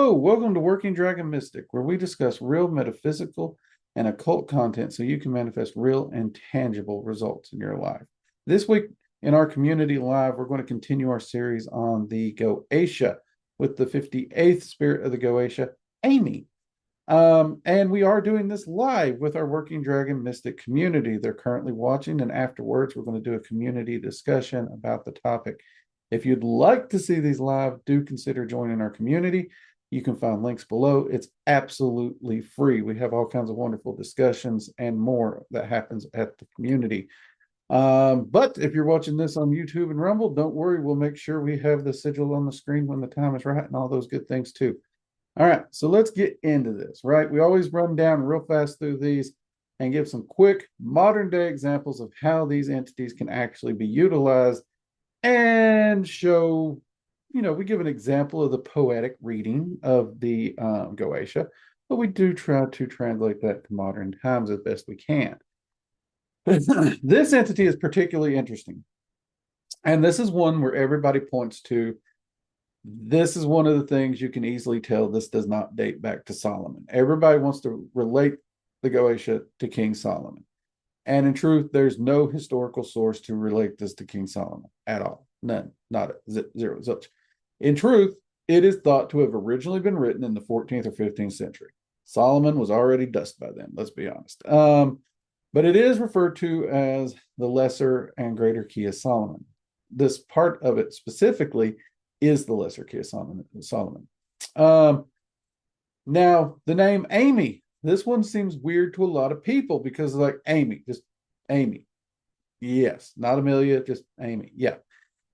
Hello, welcome to Working Dragon Mystic, where we discuss real metaphysical and occult content so you can manifest real and tangible results in your life. This week in our community live, we're going to continue our series on the Goetia with the 58th spirit of the Goetia, Amy. And we are doing this live with our Working Dragon Mystic community. They're currently watching, and afterwards, we're going to do a community discussion about the topic. If you'd like to see these live, do consider joining our community. You can find links below. It's absolutely free. We have all kinds of wonderful discussions and more that happens at the community. But if you're watching this on YouTube and Rumble, don't worry. We'll make sure we have the sigil on the screen when the time is right and all those good things too. All right, so let's get into this, right? We always run down real fast through these and give some quick modern day examples of how these entities can actually be utilized and show, we give an example of the poetic reading of the Goetia, but we do try to translate that to modern times as best we can. This entity is particularly interesting. And this is one where everybody points to. This is one of the things you can easily tell this does not date back to Solomon. Everybody wants to relate the Goetia to King Solomon. And in truth, there's no historical source to relate this to King Solomon at all. None. Not zero. Zilch. In truth, it is thought to have originally been written in the 14th or 15th century. Solomon was already dust by then, let's be honest. But it is referred to as the Lesser and Greater Key of Solomon. This part of it specifically is the Lesser Key of Solomon. Now, the name Amy, this one seems weird to a lot of people because like Amy, just Amy. Yes, not Amelia, just Amy. Yeah.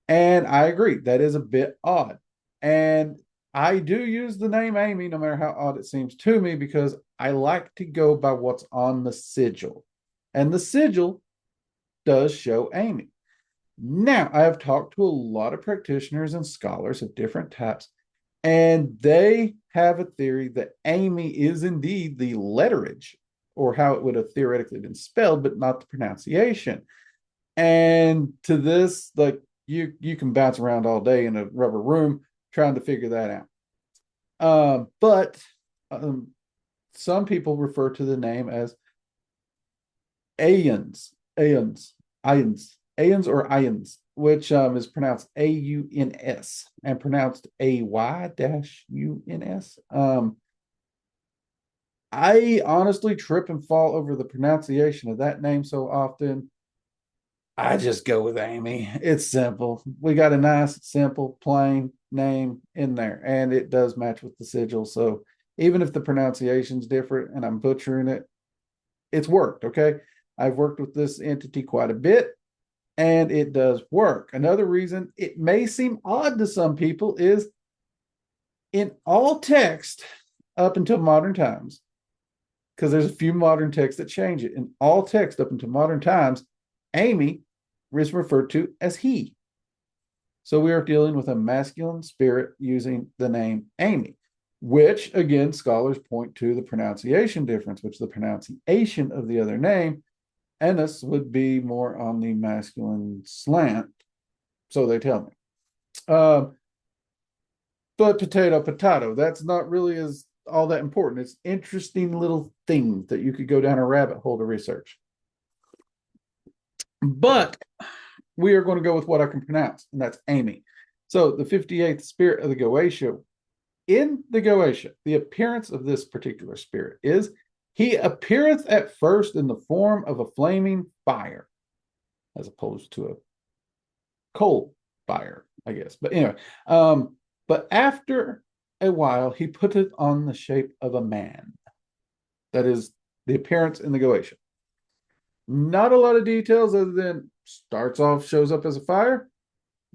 And I agree, that is a bit odd. And I do use the name Amy, no matter how odd it seems to me, because I like to go by what's on the sigil. And the sigil does show Amy. Now, I have talked to a lot of practitioners and scholars of different types, and they have a theory that Amy is indeed the letterage, or how it would have theoretically been spelled, but not the pronunciation. And to this, like you can bounce around all day in a rubber room trying to figure that out. But some people refer to the name as Aeons, or Ions, which is pronounced A-U-N-S and pronounced A-Y-U-N-S. I honestly trip and fall over the pronunciation of that name so often. I just go with Amy. It's simple. We got a nice, simple, plain name in there, and it does match with the sigil. So even if the pronunciation's different and I'm butchering it, it's worked, okay? I've worked with this entity quite a bit, and it does work. Another reason it may seem odd to some people is in all text up until modern times, because there's a few modern texts that change it. In all text up until modern times, Amy is referred to as he. So we are dealing with a masculine spirit using the name Amy, which again, scholars point to the pronunciation difference, which the pronunciation of the other name, Ennis, would be more on the masculine slant. So they tell me. But potato, that's not really as all that important. It's interesting little things that you could go down a rabbit hole to research. But we are going to go with what I can pronounce, and that's Amy. So the 58th spirit of the Goetia. In the Goetia, the appearance of this particular spirit is he appeareth at first in the form of a flaming fire, as opposed to a coal fire, I guess. But anyway, but after a while, he putteth on the shape of a man. That is the appearance in the Goetia. Not a lot of details other than starts off, shows up as a fire.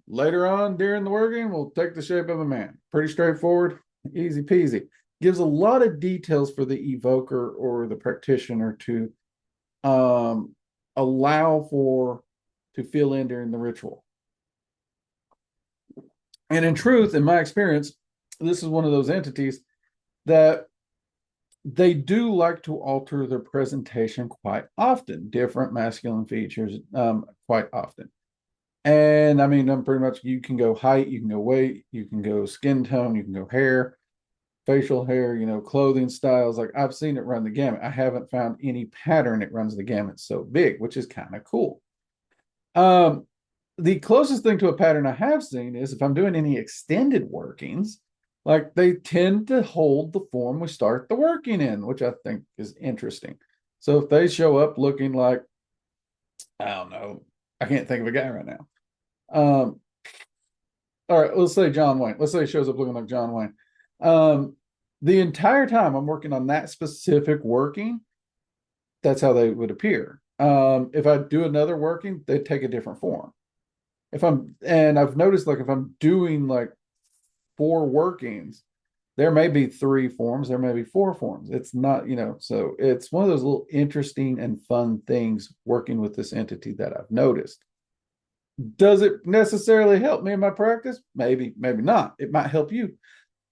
Later on, during the working, will take the shape of a man. Pretty straightforward, easy peasy. Gives a lot of details for the evoker or the practitioner to allow for to fill in during the ritual. And in truth, in my experience, this is one of those entities that they do like to alter their presentation quite often, different masculine features quite often. And I mean, pretty much you can go height, you can go weight, you can go skin tone, you can go hair. facial hair, clothing styles. Like I've seen it run the gamut. I haven't found any pattern it runs the gamut so big, which is kind of cool. Um, the closest thing to a pattern I have seen is if I'm doing any extended workings, like they tend to hold the form we start the working in, which I think is interesting. So if they show up looking like, I don't know, I can't think of a guy right now. Um, all right, let's say John Wayne. Let's say he shows up looking like John Wayne. Um, the entire time I'm working on that specific working, that's how they would appear. If I do another working, they take a different form. And I've noticed like if I'm doing like four workings, there may be three forms, there may be four forms. It's not, so it's one of those little interesting and fun things working with this entity that I've noticed. Does it necessarily help me in my practice? Maybe, maybe not. It might help you.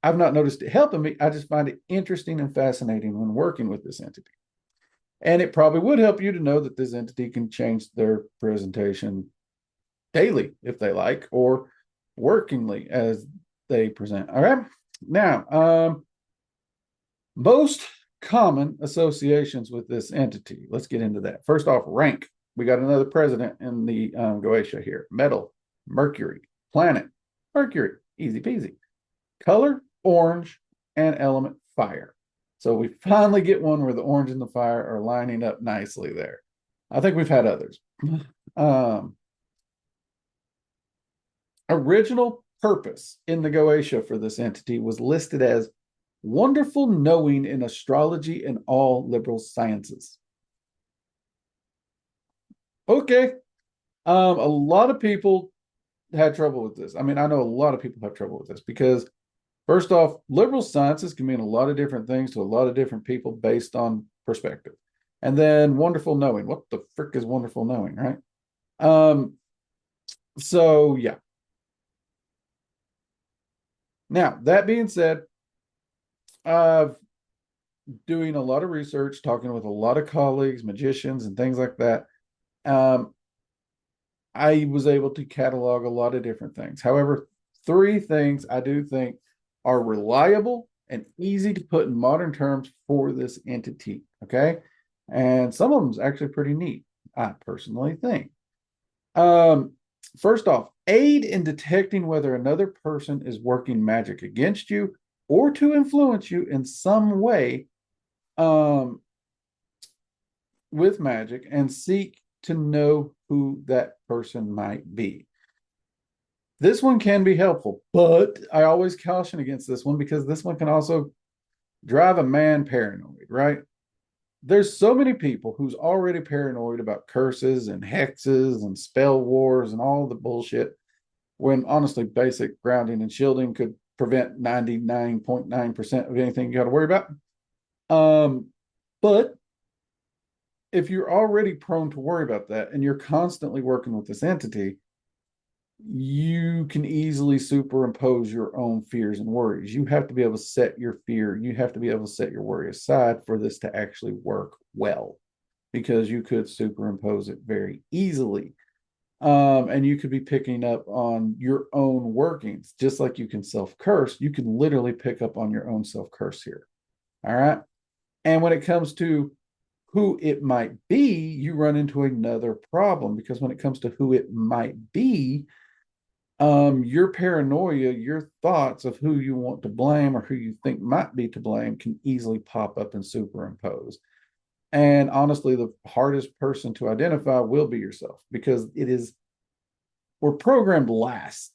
I've not noticed it helping me. I just find it interesting and fascinating when working with this entity. And it probably would help you to know that this entity can change their presentation daily if they like, or workingly as they present. All right. Now, most common associations with this entity. Let's get into that. First off, rank. We got another president in the Goetia here. Metal, Mercury, planet, Mercury, easy peasy. Color, orange, and element, fire. So we finally get one where the orange and the fire are lining up nicely there. I think we've had others. Original purpose in the Goetia for this entity was listed as wonderful knowing in astrology and all liberal sciences. Okay. A lot of people had trouble with this. I mean, I know a lot of people have trouble with this because, first off, liberal sciences can mean a lot of different things to a lot of different people based on perspective. And then wonderful knowing. What the frick is wonderful knowing, right? So yeah. Now, that being said, I've doing a lot of research, talking with a lot of colleagues, magicians, and things like that. I was able to catalog a lot of different things. However, three things I do think are reliable and easy to put in modern terms for this entity. Okay. And some of them is actually pretty neat, I personally think. First off, aid in detecting whether another person is working magic against you or to influence you in some way with magic, and seek to know who that person might be. This one can be helpful, but I always caution against this one because this one can also drive a man paranoid, right? There's so many people who's already paranoid about curses and hexes and spell wars and all the bullshit, when honestly basic grounding and shielding could prevent 99.9% of anything you got to worry about. But if you're already prone to worry about that and you're constantly working with this entity, you can easily superimpose your own fears and worries. You have to be able to set your fear, you have to be able to set your worry aside for this to actually work well, because you could superimpose it very easily. And you could be picking up on your own workings, just like you can self-curse. You can literally pick up on your own self-curse here. All right. And when it comes to who it might be, you run into another problem, because when it comes to who it might be, your paranoia, your thoughts of who you want to blame or who you think might be to blame can easily pop up and superimpose. And honestly, the hardest person to identify will be yourself, because we're programmed last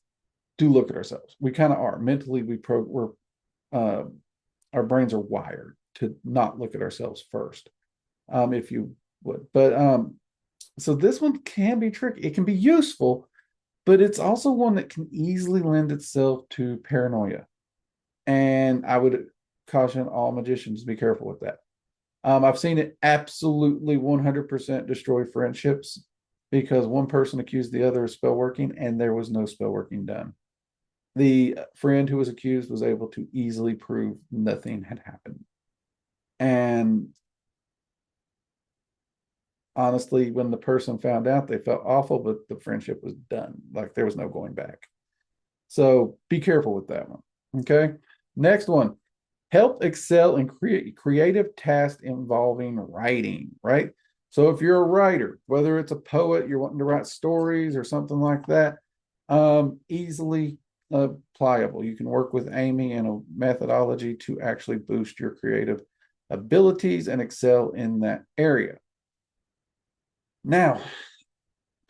to look at ourselves. We kind of are mentally. Our brains are wired to not look at ourselves first, if you would. But so this one can be tricky. It can be useful, but it's also one that can easily lend itself to paranoia. And I would caution all magicians to be careful with that. I've seen it absolutely 100% destroy friendships because one person accused the other of spell working and there was no spell working done. The friend who was accused was able to easily prove nothing had happened. And honestly, when the person found out, they felt awful, but the friendship was done. Like there was no going back. So be careful with that one. Okay. Next one. help excel in creative tasks involving writing, right? So if you're a writer, whether it's a poet, you're wanting to write stories or something like that, easily pliable. You can work with Amy in a methodology to actually boost your creative abilities and excel in that area. Now,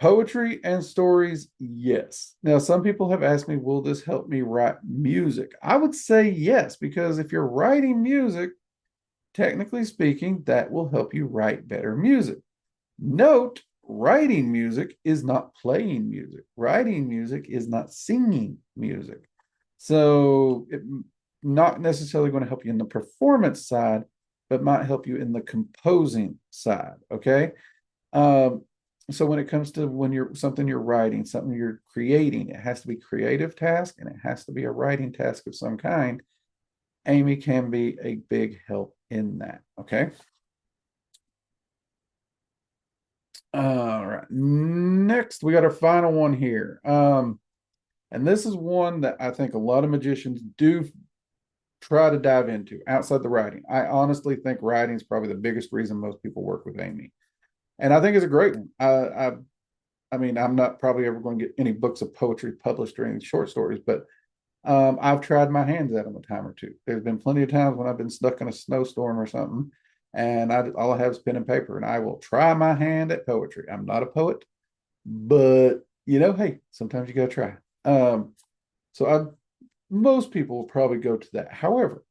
poetry and stories, yes. Now, some people have asked me, will this help me write music? I would say yes, because if you're writing music, technically speaking, that will help you write better music. Note, writing music is not playing music. Writing music is not singing music. So it's not necessarily going to help you in the performance side, but might help you in the composing side. Okay. So when it comes to when you're something you're writing, something you're creating, it has to be creative task and it has to be a writing task of some kind. Amy can be a big help in that. Okay. All right. Next, we got our final one here. And this is one that I think a lot of magicians do try to dive into outside the writing. I honestly think writing is probably the biggest reason most people work with Amy. And I think it's a great one. I mean, I'm not probably ever going to get any books of poetry published or any short stories, but I've tried my hands at them a time or two. There's been plenty of times when I've been stuck in a snowstorm or something, and all I have is pen and paper, and I will try my hand at poetry. I'm not a poet, but hey, sometimes you got to try. So most people will probably go to that. However,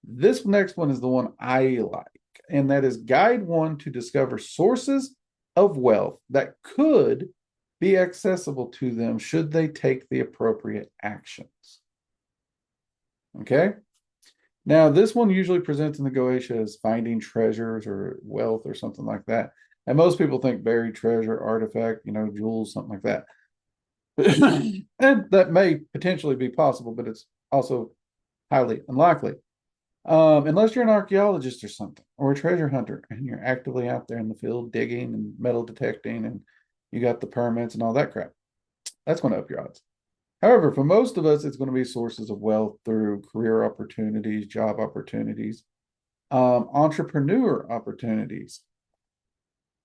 this next one is the one I like, and that is Guide One to discover sources of wealth that could be accessible to them should they take the appropriate actions. Okay. Now, this one usually presents in the Goetia as finding treasures or wealth or something like that. And most people think buried treasure, artifact, jewels, something like that. And that may potentially be possible, but it's also highly unlikely. Unless you're an archaeologist or something, or a treasure hunter, and you're actively out there in the field digging and metal detecting, and you got the permits and all that crap. That's going to up your odds. However, for most of us, it's going to be sources of wealth through career opportunities, job opportunities, entrepreneur opportunities.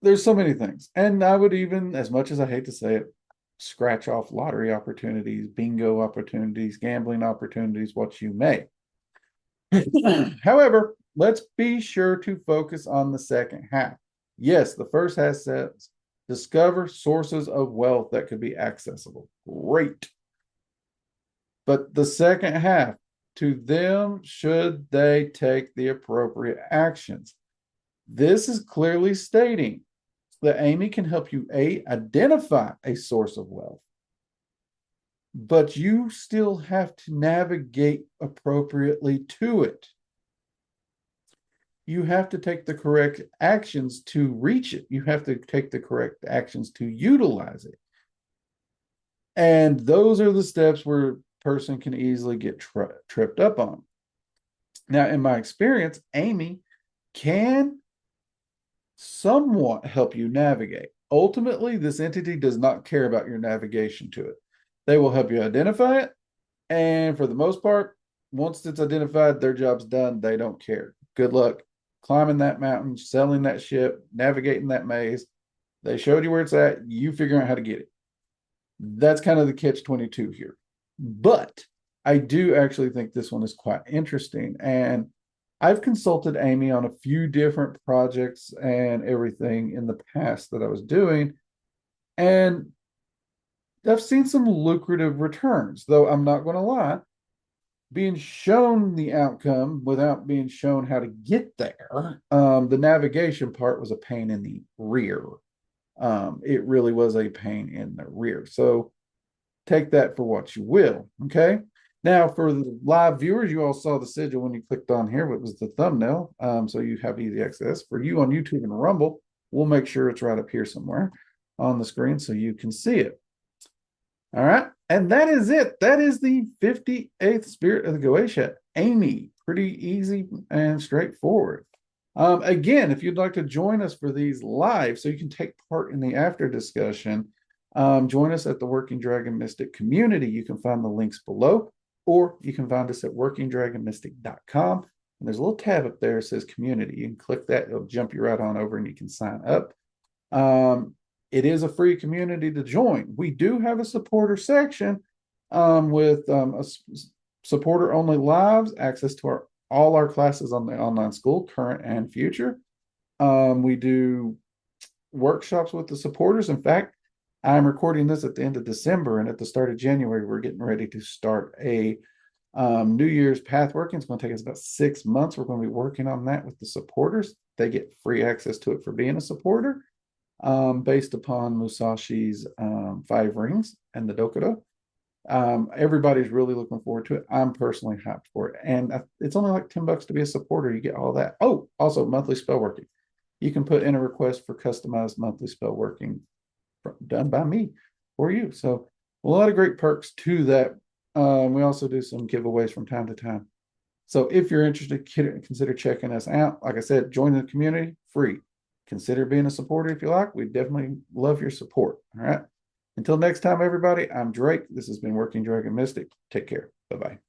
There's so many things. And I would even, as much as I hate to say it, scratch off lottery opportunities, bingo opportunities, gambling opportunities, what you may. However, let's be sure to focus on the second half. Yes, the first half says discover sources of wealth that could be accessible. Great. But the second half, to them, should they take the appropriate actions? This is clearly stating that Amy can help you identify a source of wealth, but you still have to navigate appropriately to it. You have to take the correct actions to reach it. You have to take the correct actions to utilize it. And those are the steps where a person can easily get tripped up on. Now, in my experience, Amy can somewhat help you navigate. Ultimately, this entity does not care about your navigation to it. They will help you identify it. And for the most part, once it's identified, their job's done. They don't care. Good luck climbing that mountain, selling that ship, navigating that maze. They showed you where it's at. You figure out how to get it. That's kind of the catch-22 here. But I do actually think this one is quite interesting. And I've consulted Amy on a few different projects and everything in the past that I was doing. And I've seen some lucrative returns, though I'm not going to lie. Being shown the outcome without being shown how to get there, the navigation part was a pain in the rear. It really was a pain in the rear. So take that for what you will. Okay. Now, for the live viewers, you all saw the sigil when you clicked on here, but it was the thumbnail. So you have easy access. For you on YouTube and Rumble, we'll make sure it's right up here somewhere on the screen so you can see it. All right. And that is it. That is the 58th Spirit of the Goetia. Amy, pretty easy and straightforward. Again, if you'd like to join us for these live so you can take part in the after discussion, join us at the Working Dragon Mystic community. You can find the links below. or you can find us at workingdragonmystic.com. And there's a little tab up there that says community. You can click that, it'll jump you right on over and you can sign up. It is a free community to join. We do have a supporter section with supporter only lives, access to all our classes on the online school, current and future. We do workshops with the supporters. In fact, I'm recording this at the end of December, and at the start of January, we're getting ready to start a New Year's path working. It's going to take us about 6 months. We're going to be working on that with the supporters. They get free access to it for being a supporter, based upon Musashi's 5 rings and the Dokuro. Everybody's really looking forward to it. I'm personally hyped for it. And it's only like $10 to be a supporter. You get all that. Oh, also monthly spell working. You can put in a request for customized monthly spell working done by me for you. So a lot of great perks to that. We also do some giveaways from time to time. So if you're interested, consider checking us out. Like I said, join the community, free. Consider being a supporter if you like. We definitely love your support. All right. Until next time, everybody, I'm Drake. This has been Working Dragon Mystic. Take care. Bye-bye.